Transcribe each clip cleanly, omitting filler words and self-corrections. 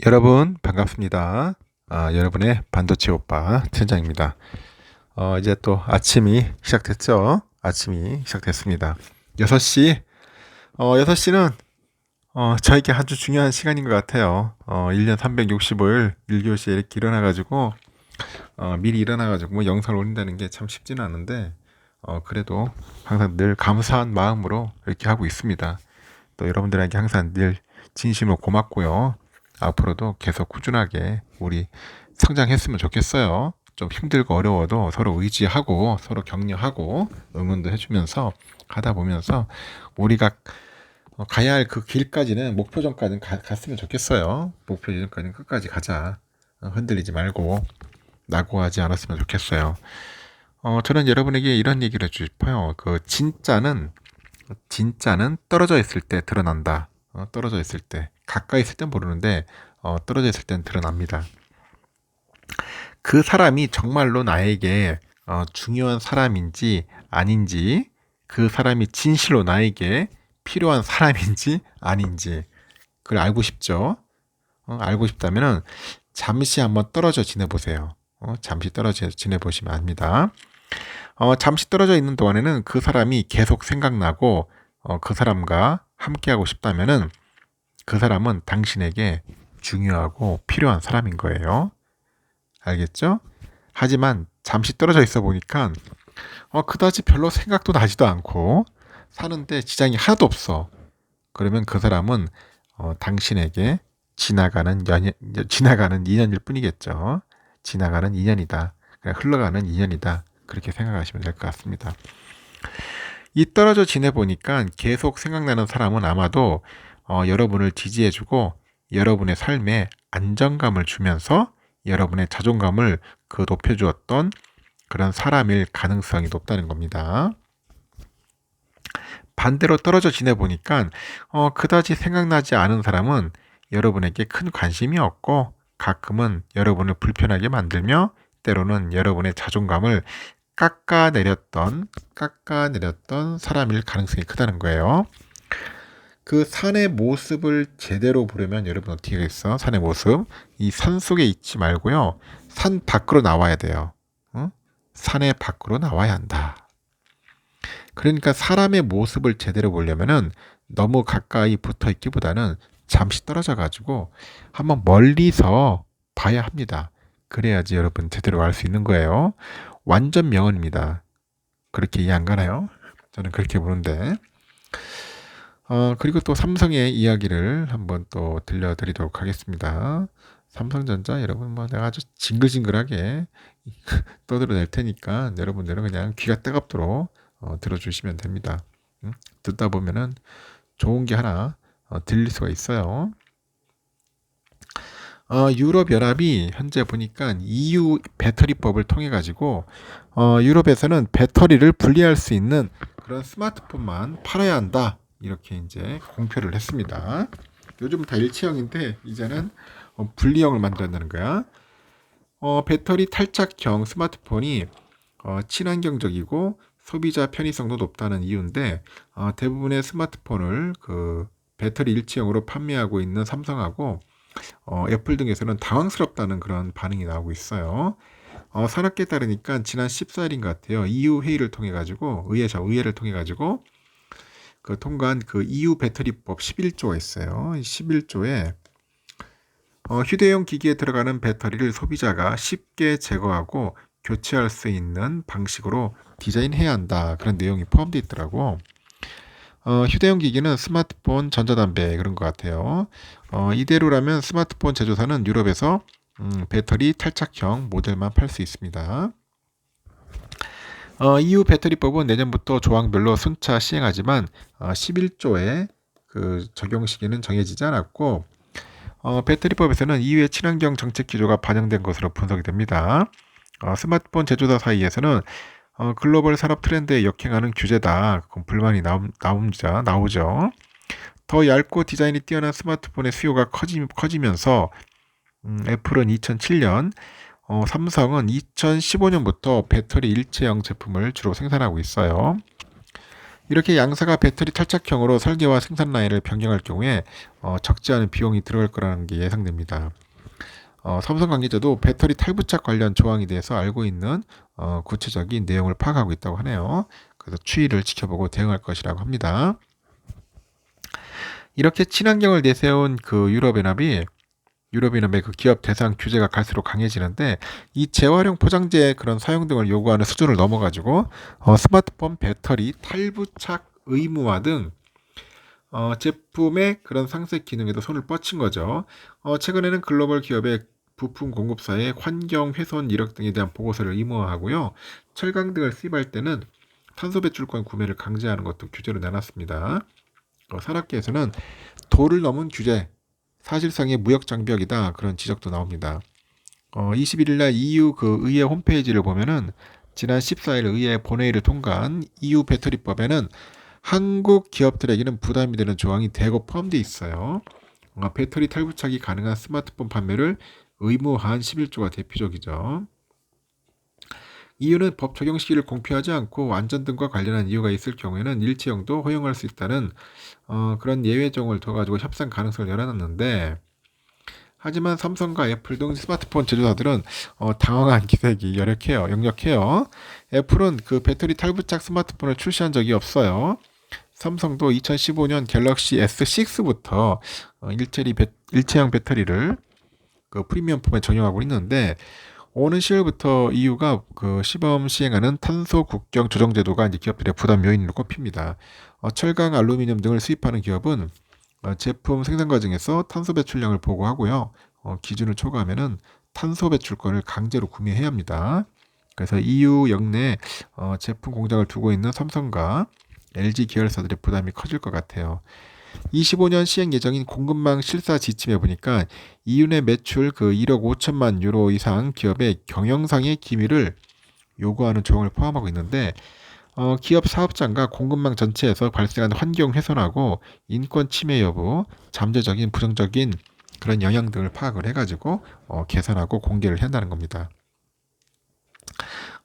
여러분 반갑습니다. 여러분의 반도체 오빠 천장입니다. 이제 또 아침이 시작됐죠? 아침이 시작됐습니다. 6시. 6시는 저에게 아주 중요한 시간인 것 같아요. 1년 365일 1교시에 이렇게 일어나가지고 미리 일어나가지고 뭐 영상을 올린다는 게 참 쉽지는 않은데 그래도 항상 늘 감사한 마음으로 이렇게 하고 있습니다. 또 여러분들에게 항상 늘 진심으로 고맙고요. 앞으로도 계속 꾸준하게 우리 성장했으면 좋겠어요. 좀 힘들고 어려워도 서로 의지하고 서로 격려하고 응원도 해주면서 하다 보면서 우리가 가야 할 그 길까지는 목표점까지는 갔으면 좋겠어요. 목표점까지는 끝까지 가자. 흔들리지 말고 낙오하지 않았으면 좋겠어요. 저는 여러분에게 이런 얘기를 해주고 싶어요. 그 진짜는 떨어져 있을 때 드러난다. 떨어져 있을 때. 가까이 있을 땐 모르는데 떨어져 있을 땐 드러납니다. 그 사람이 정말로 나에게 중요한 사람인지 아닌지, 그 사람이 진실로 나에게 필요한 사람인지 아닌지 그걸 알고 싶죠. 알고 싶다면은 잠시 한번 떨어져 지내보세요. 잠시 떨어져 지내보시면 압니다. 잠시 떨어져 있는 동안에는 그 사람이 계속 생각나고 그 사람과 함께하고 싶다면은 그 사람은 당신에게 중요하고 필요한 사람인 거예요. 알겠죠? 하지만 잠시 떨어져 있어 보니까 그다지 별로 생각도 나지도 않고 사는데 지장이 하나도 없어. 그러면 그 사람은 당신에게 지나가는 인연일 뿐이겠죠. 지나가는 인연이다. 그냥 흘러가는 인연이다. 그렇게 생각하시면 될 것 같습니다. 이 떨어져 지내보니까 계속 생각나는 사람은 아마도 여러분을 지지해주고 여러분의 삶에 안정감을 주면서 여러분의 자존감을 높여주었던 그런 사람일 가능성이 높다는 겁니다. 반대로 떨어져 지내보니까 그다지 생각나지 않은 사람은 여러분에게 큰 관심이 없고 가끔은 여러분을 불편하게 만들며 때로는 여러분의 자존감을 깎아내렸던 사람일 가능성이 크다는 거예요. 그 산의 모습을 제대로 보려면 여러분 어떻게 하겠어? 산의 모습. 이 산 속에 있지 말고요. 산 밖으로 나와야 돼요. 산의 밖으로 나와야 한다. 그러니까 사람의 모습을 제대로 보려면은 너무 가까이 붙어 있기보다는 잠시 떨어져 가지고 한번 멀리서 봐야 합니다. 그래야지 여러분 제대로 알 수 있는 거예요. 완전 명언입니다. 그렇게 이해 안 가나요? 저는 그렇게 보는데. 그리고 또 삼성의 이야기를 한번 또 들려드리도록 하겠습니다. 삼성전자 여러분 뭐 내가 아주 징글징글하게 떠들어낼 테니까 여러분들은 그냥 귀가 뜨겁도록 들어주시면 됩니다. 듣다 보면은 좋은 게 하나 들릴 수가 있어요. 유럽연합이 현재 보니까 EU 배터리법을 통해 가지고 유럽에서는 배터리를 분리할 수 있는 그런 스마트폰만 팔아야 한다. 이렇게 이제 공표를 했습니다. 요즘 다 일체형인데 이제는 분리형을 만든다는 거야. 배터리 탈착형 스마트폰이 친환경적이고 소비자 편의성도 높다는 이유인데 대부분의 스마트폰을 그 배터리 일체형으로 판매하고 있는 삼성하고 애플 등에서는 당황스럽다는 그런 반응이 나오고 있어요. 산업계에 따르니까 지난 14일인 것 같아요. EU 회의를 통해 가지고 의회를 통해 가지고 통과한 그 EU 배터리법 11조가 있어요. 11조에 휴대용 기기에 들어가는 배터리를 소비자가 쉽게 제거하고 교체할 수 있는 방식으로 디자인해야 한다. 그런 내용이 포함되어 있더라고. 휴대용 기기는 스마트폰, 전자담배 그런 것 같아요. 이대로라면 스마트폰 제조사는 유럽에서 배터리 탈착형 모델만 팔 수 있습니다. EU 배터리법은 내년부터 조항별로 순차 시행하지만 11조의 그 적용 시기는 정해지지 않았고 배터리법에서는 EU의 친환경 정책 기조가 반영된 것으로 분석이 됩니다. 스마트폰 제조사 사이에서는 글로벌 산업 트렌드에 역행하는 규제다. 그건 불만이 나오죠. 더 얇고 디자인이 뛰어난 스마트폰의 수요가 커지면서 애플은 2007년, 삼성은 2015년부터 배터리 일체형 제품을 주로 생산하고 있어요. 이렇게 양사가 배터리 탈착형으로 설계와 생산 라인을 변경할 경우에 적지 않은 비용이 들어갈 거라는 게 예상됩니다. 삼성 관계자도 배터리 탈부착 관련 조항에 대해서 알고 있는 구체적인 내용을 파악하고 있다고 하네요. 그래서 추이를 지켜보고 대응할 것이라고 합니다. 이렇게 친환경을 내세운 그 유럽연합의 그 기업 대상 규제가 갈수록 강해지는데, 이 재활용 포장재의 그런 사용 등을 요구하는 수준을 넘어가지고 스마트폰 배터리 탈부착 의무화 등 제품의 그런 상세 기능에도 손을 뻗친 거죠. 최근에는 글로벌 기업의 부품 공급사의 환경 훼손 이력 등에 대한 보고서를 의무화하고요. 철강 등을 수입할 때는 탄소 배출권 구매를 강제하는 것도 규제로 내놨습니다. 산업계에서는 도를 넘은 규제, 사실상의 무역 장벽이다, 그런 지적도 나옵니다. 21일 날 EU 그 의회 홈페이지를 보면은 지난 14일 의회 본회의를 통과한 EU 배터리법에는 한국 기업들에게는 부담이 되는 조항이 대거 포함되어 있어요. 배터리 탈부착이 가능한 스마트폰 판매를 의무화한 11조가 대표적이죠. EU는 법 적용 시기를 공표하지 않고 안전 등과 관련한 이유가 있을 경우에는 일체형도 허용할 수 있다는 그런 예외 조항을 둬가지고 협상 가능성을 열어놨는데, 하지만 삼성과 애플 등 스마트폰 제조사들은 당황한 기색이 역력해요. 애플은 그 배터리 탈부착 스마트폰을 출시한 적이 없어요. 삼성도 2015년 갤럭시 S6부터 일체형 배터리를 그 프리미엄 폼에 적용하고 있는데, 오는 10월부터 EU가 그 시범 시행하는 탄소 국경 조정 제도가 이제 기업들의 부담 요인으로 꼽힙니다. 철강, 알루미늄 등을 수입하는 기업은 제품 생산 과정에서 탄소 배출량을 보고하고요. 기준을 초과하면은 탄소 배출권을 강제로 구매해야 합니다. 그래서 EU 역내 제품 공장을 두고 있는 삼성과 LG 계열사들의 부담이 커질 것 같아요. 25년 시행 예정인 공급망 실사 지침에 보니까 EU 내 매출 그 1억 5천만 유로 이상 기업의 경영상의 기밀을 요구하는 조항을 포함하고 있는데, 기업 사업장과 공급망 전체에서 발생한 환경 훼손하고 인권 침해 여부, 잠재적인 부정적인 그런 영향 등을 파악을 해가지고 개선하고 공개를 한다는 겁니다.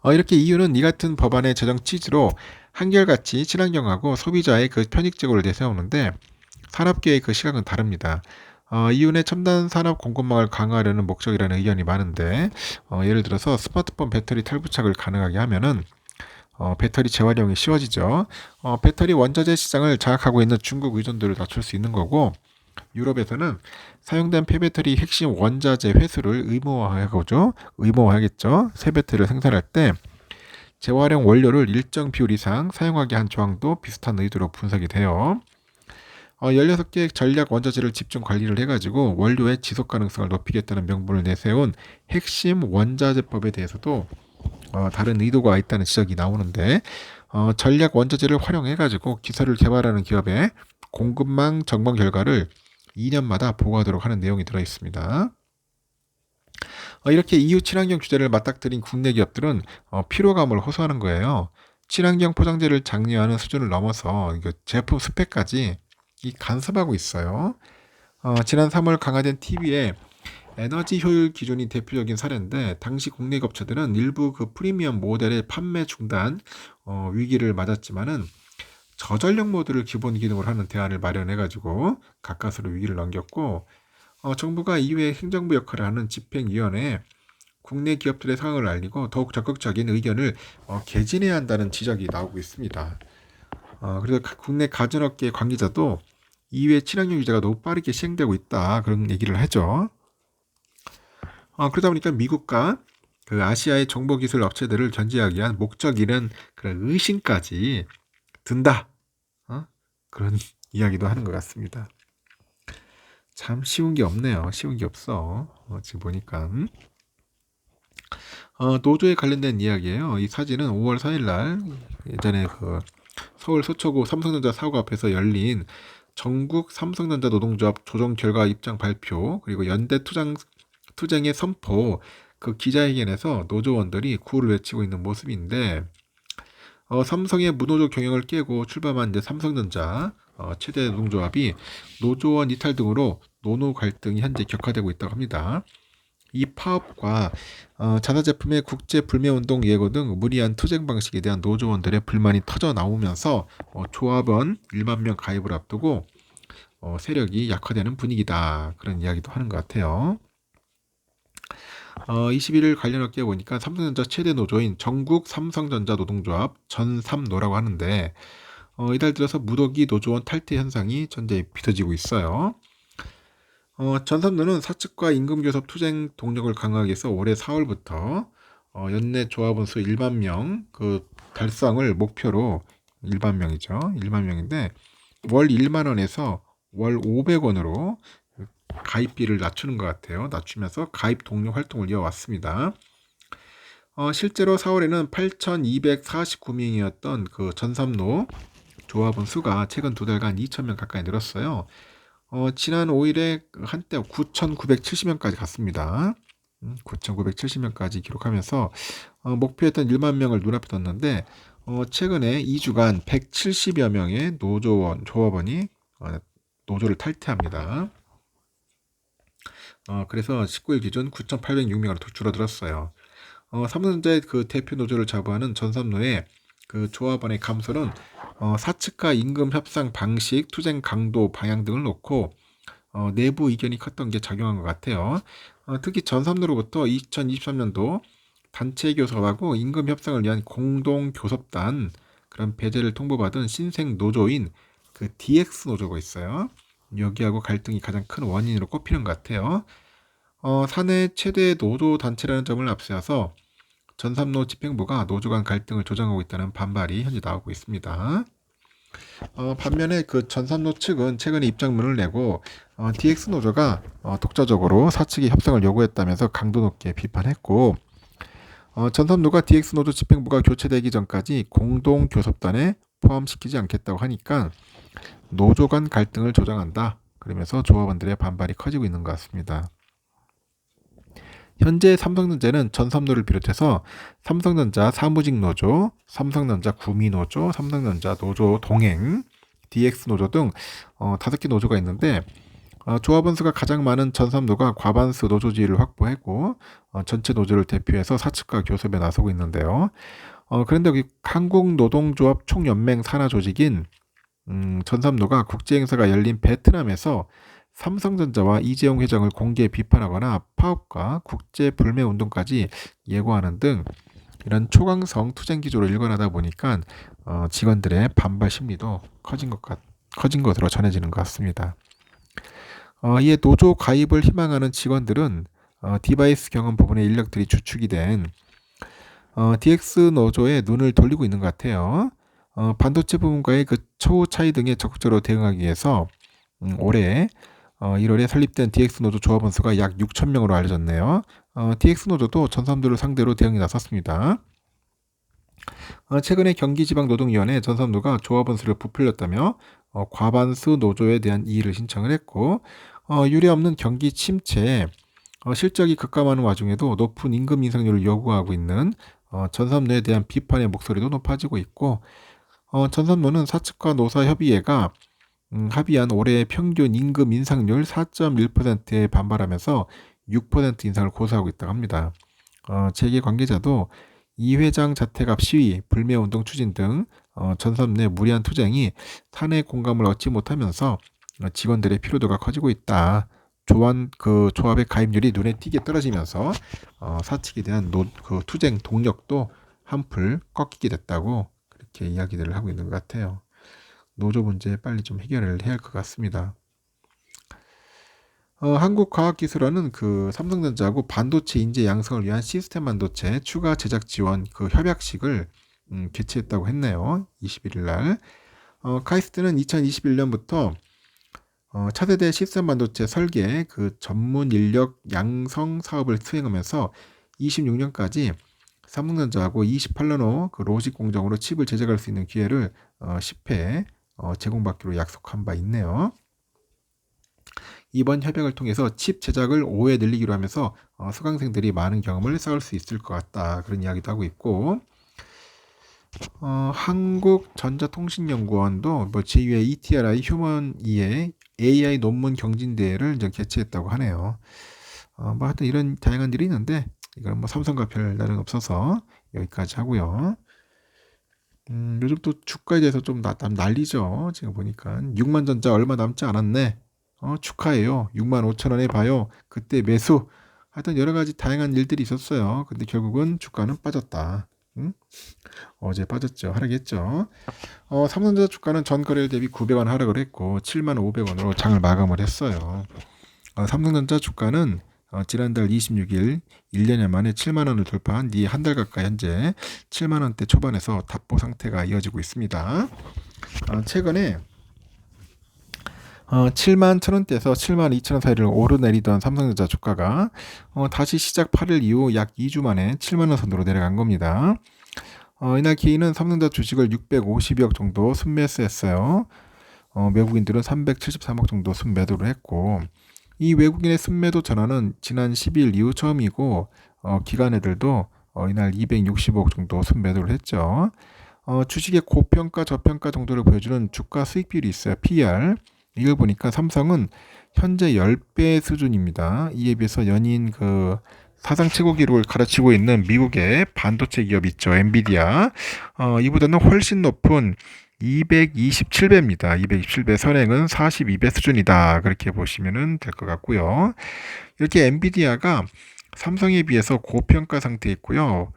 이렇게 EU는 이 같은 법안의 제정 취지로 한결같이 친환경하고 소비자의 그 편익 제고를 내세우는데, 산업계의 그 시각은 다릅니다. EU의 첨단 산업 공급망을 강화하려는 목적이라는 의견이 많은데, 예를 들어서 스마트폰 배터리 탈부착을 가능하게 하면은 배터리 재활용이 쉬워지죠. 배터리 원자재 시장을 장악하고 있는 중국 의존도를 낮출 수 있는 거고, 유럽에서는 사용된 폐배터리 핵심 원자재 회수를 의무화하겠죠. 새 배터리를 생산할 때 재활용 원료를 일정 비율 이상 사용하게 한 조항도 비슷한 의도로 분석이 돼요. 16개 전략 원자재를 집중 관리를 해가지고 원료의 지속 가능성을 높이겠다는 명분을 내세운 핵심 원자재법에 대해서도 다른 의도가 있다는 지적이 나오는데, 전략 원자재를 활용해가지고 기술을 개발하는 기업의 공급망 점검 결과를 2년마다 보고하도록 하는 내용이 들어있습니다. 이렇게 EU 친환경 규제를 맞닥뜨린 국내 기업들은 피로감을 호소하는 거예요. 친환경 포장재를 장려하는 수준을 넘어서 제품 스펙까지 간섭하고 있어요. 지난 3월 강화된 TV에 에너지 효율 기준이 대표적인 사례인데, 당시 국내 업체들은 일부 그 프리미엄 모델의 판매 중단 위기를 맞았지만은 저전력 모드를 기본 기능으로 하는 대안을 마련해가지고 가까스로 위기를 넘겼고, 정부가 이후에 행정부 역할을 하는 집행위원회에 국내 기업들의 상황을 알리고 더욱 적극적인 의견을 개진해야 한다는 지적이 나오고 있습니다. 그래서 국내 가전업계 관계자도 이후에 친환경 규제가 너무 빠르게 시행되고 있다, 그런 얘기를 하죠. 그러다 보니까 미국과 그 아시아의 정보기술 업체들을 견제하기 위한 목적이란 그런 의심까지 든다, 그런 이야기도 하는 것 같습니다. 참 쉬운 게 없네요. 쉬운 게 없어. 지금 보니까 노조에 관련된 이야기예요. 이 사진은 5월 4일 날 예전에 그 서울 서초구 삼성전자 사고 앞에서 열린 전국 삼성전자 노동조합 조정 결과 입장 발표, 그리고 연대 투쟁의 선포, 그 기자회견에서 노조원들이 구호를 외치고 있는 모습인데, 삼성의 무노조 경영을 깨고 출범한 이제 삼성전자 최대 노동조합이 노조원 이탈 등으로 노노 갈등이 현재 격화되고 있다고 합니다. 이 파업과 자사 제품의 국제 불매 운동 예고 등 무리한 투쟁 방식에 대한 노조원들의 불만이 터져 나오면서 조합원 1만 명 가입을 앞두고 세력이 약화되는 분위기다. 그런 이야기도 하는 것 같아요. 21일 관련 업계에 보니까 삼성전자 최대 노조인 전국 삼성전자 노동조합 전삼노라고 하는데 이달 들어서 무더기 노조원 탈퇴 현상이 전제에 빚어지고 있어요. 전삼노는 사측과 임금교섭 투쟁 동력을 강화하기 위해서 올해 4월부터 연내 조합원 수 1만 명 그 달성을 목표로 1만 명이죠. 1만 명인데 월 1만 원에서 월 500원으로 가입비를 낮추는 것 같아요. 낮추면서 가입 동료 활동을 이어왔습니다. 실제로 4월에는 8,249명이었던 그 전삼로 조합원 수가 최근 2달간 2,000명 가까이 늘었어요. 지난 5일에 한때 9,970명까지 갔습니다. 9,970명까지 기록하면서 목표했던 1만 명을 눈앞에 뒀는데 최근에 2주간 170여 명의 조합원이 노조를 탈퇴합니다. 그래서 19일 기준 9,806명으로 줄어들었어요. 삼성전자의 그 대표 노조를 자부하는 전삼노의 그 조합원의 감소는 사측과 임금 협상 방식, 투쟁 강도, 방향 등을 놓고 내부 의견이 컸던 게 작용한 것 같아요. 특히 전삼노로부터 2023년도 단체 교섭하고 임금 협상을 위한 공동 교섭단 그런 배제를 통보받은 신생 노조인 그 DX 노조가 있어요. 여기하고 갈등이 가장 큰 원인으로 꼽히는 것 같아요. 사내 최대 노조 단체라는 점을 앞세워서 전삼노 집행부가 노조 간 갈등을 조장하고 있다는 반발이 현재 나오고 있습니다. 반면에 그 전삼노 측은 최근에 입장문을 내고 DX 노조가 독자적으로 사측의 협상을 요구했다면서 강도 높게 비판했고 전삼노가 DX 노조 집행부가 교체되기 전까지 공동 교섭단에 포함시키지 않겠다고 하니까 노조 간 갈등을 조장한다. 그러면서 조합원들의 반발이 커지고 있는 것 같습니다. 현재 삼성전자는 전삼노를 비롯해서 삼성전자 사무직 노조, 삼성전자 구미 노조, 삼성전자 노조 동행, DX 노조 등 5개 노조가 있는데 조합원 수가 가장 많은 전삼노가 과반수 노조 지위를 확보했고 전체 노조를 대표해서 사측과 교섭에 나서고 있는데요. 그런데 여기 한국노동조합 총연맹 산하 조직인 전삼노가 국제행사가 열린 베트남에서 삼성전자와 이재용 회장을 공개 비판하거나 파업과 국제 불매 운동까지 예고하는 등 이런 초강성 투쟁 기조로 일관하다 보니까 직원들의 반발 심리도 커진 것으로 전해지는 것 같습니다. 이에 노조 가입을 희망하는 직원들은 디바이스 경험 부분의 인력들이 주축이 된 DX 노조에 눈을 돌리고 있는 것 같아요. 반도체 부분과의 그 처우 차이 등에 적극적으로 대응하기 위해서 올해 1월에 설립된 DX 노조 조합원 수가 약 6,000명으로 알려졌네요. DX 노조도 전삼노를 상대로 대응에 나섰습니다. 최근에 경기지방노동위원회 전삼노가 조합원 수를 부풀렸다며 과반수 노조에 대한 이의를 신청을 했고 유례없는 경기 침체에 실적이 급감하는 와중에도 높은 임금 인상률을 요구하고 있는 전삼노에 대한 비판의 목소리도 높아지고 있고 전삼노는 사측과 노사협의회가 합의한 올해 평균 임금 인상률 4.1%에 반발하면서 6% 인상을 고수하고 있다고 합니다. 재계 관계자도 이 회장 자택 앞 시위, 불매운동 추진 등 전선 내 무리한 투쟁이 사내 공감을 얻지 못하면서 직원들의 피로도가 커지고 있다. 조합의 가입률이 눈에 띄게 떨어지면서 사측에 대한 그 투쟁 동력도 한풀 꺾이게 됐다고 그렇게 이야기들을 하고 있는 것 같아요. 노조 문제 빨리 좀 해결을 해야 할 것 같습니다. 한국과학기술원은 그 삼성전자하고 반도체 인재 양성을 위한 시스템 반도체 추가 제작 지원 그 협약식을 개최했다고 했네요. 21일 날. 카이스트는 2021년부터 차세대 시스템 반도체 설계 그 전문 인력 양성 사업을 수행하면서 26년까지 삼성전자하고 28나노 그 로직 공정으로 칩을 제작할 수 있는 기회를 10회 제공받기로 약속한 바 있네요. 이번 협약을 통해서 칩 제작을 5회 늘리기로 하면서 수강생들이 많은 경험을 쌓을 수 있을 것 같다. 그런 이야기도 하고 있고 한국전자통신연구원도 뭐 제2회 ETRI 휴먼 2의 AI 논문 경진대회를 이제 개최했다고 하네요. 뭐 하여튼 이런 다양한 일이 있는데 이건 뭐 삼성과 별 다른 없어서 여기까지 하고요. 요즘 또 주가에 대해서 좀 난리죠. 지금 보니까 6만 전자 얼마 남지 않았네. 축하해요. 6만 5천 원에 봐요. 그때 매수. 하여튼 여러 가지 다양한 일들이 있었어요. 근데 결국은 주가는 빠졌다. 응? 어제 빠졌죠. 하락했죠. 삼성전자 주가는 전 거래일 대비 900원 하락을 했고 7만 500원으로 장을 마감을 했어요. 삼성전자 주가는 지난달 26일 1년여 만에 7만 원을 돌파한 뒤 한 달 가까이 현재 7만 원대 초반에서 답보 상태가 이어지고 있습니다. 최근에 7만 1,000원대에서 7만 2천원 사이를 오르내리던 삼성전자 주가가 다시 시작 8일 이후 약 2주 만에 7만 원 선으로 내려간 겁니다. 이날 기인은 삼성전자 주식을 652억 정도 순매수했어요. 외국인들은 373억 정도 순매도를 했고 이 외국인의 순매도 전환은 지난 10일 이후 처음이고 기관애들도 이날 260억 정도 순매도를 했죠. 주식의 고평가 저평가 정도를 보여주는 주가 수익 비율이 있어요. PER. 이걸 보니까 삼성은 현재 10배 수준입니다. 이에 비해서 연인 사상 최고 기록을 갈아치고 있는 미국의 반도체 기업 있죠. 엔비디아. 이보다는 훨씬 높은 227배입니다. 227배 선행은 42배 수준이다. 그렇게 보시면 될 것 같고요. 이렇게 엔비디아가 삼성에 비해서 고평가 상태에 있고요.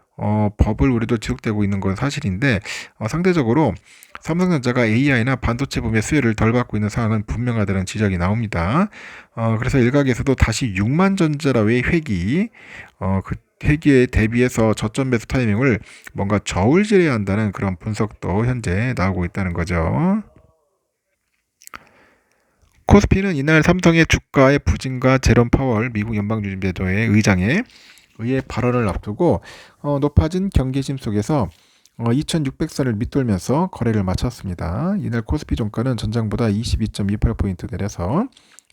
버블 우려도 지속되고 있는 건 사실인데 상대적으로 삼성전자가 AI나 반도체 분야의 수혜를 덜 받고 있는 상황은 분명하다는 지적이 나옵니다. 그래서 일각에서도 다시 6만 전자라의 회귀, 그 회귀에 대비해서 저점 매수 타이밍을 뭔가 저울질해야 한다는 그런 분석도 현재 나오고 있다는 거죠. 코스피는 이날 삼성의 주가의 부진과 제롬 파월 미국 연방준비제도의 의장에 의해 발언을 앞두고 높아진 경계심 속에서 2600선을 밑돌면서 거래를 마쳤습니다. 이날 코스피 종가는 전장보다 22.28포인트 내려서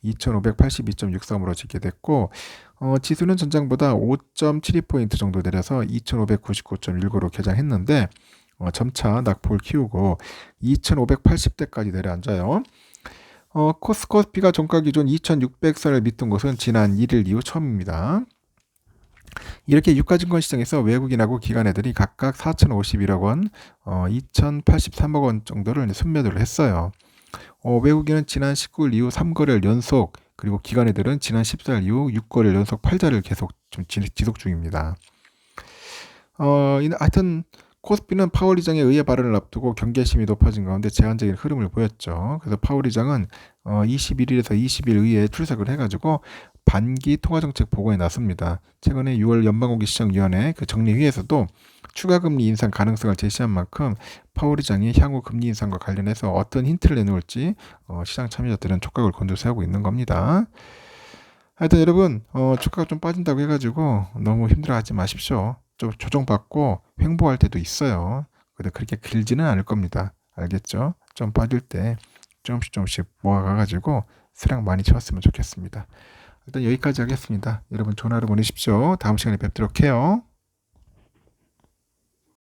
2582.63으로 집계됐고 지수는 전장보다 5.72포인트 정도 내려서 2599.19로 개장했는데 점차 낙폭을 키우고 2580대까지 내려앉아요. 코스피가 종가 기준 2600선을 밑둔 것은 지난 1일 이후 처음입니다. 이렇게 유가증권 시장에서 외국인하고 기관애들이 각각 4,051억 원, 2,083억 원 정도를 순매도를 했어요. 외국인은 지난 19일 이후 3거래를 연속, 그리고 기관애들은 지난 14일 이후 6거래를 연속 팔자를 계속 좀 지속 중입니다. 하여튼 코스피는 파월 의장의 의회 발언을 앞두고 경계심이 높아진 가운데 제한적인 흐름을 보였죠. 그래서 파월 의장은 21일에서 20일 의회에 출석을 해가지고 반기 통화정책 보고에 나섭니다. 최근에 6월 연방공개시장위원회 정리회에서도 추가 금리 인상 가능성을 제시한 만큼 파월 의장이 향후 금리 인상과 관련해서 어떤 힌트를 내놓을지 시장 참여자들은 촉각을 곤두세우고 있는 겁니다. 하여튼 여러분 주가가 좀 빠진다고 해가지고 너무 힘들어하지 마십시오. 좀 조정받고 횡보할 때도 있어요. 근데 그렇게 길지는 않을 겁니다. 알겠죠? 좀 빠질 때 조금씩 모아가가지고 수량 많이 채웠으면 좋겠습니다. 일단 여기까지 하겠습니다. 여러분 좋은 하루 보내십시오. 다음 시간에 뵙도록 해요.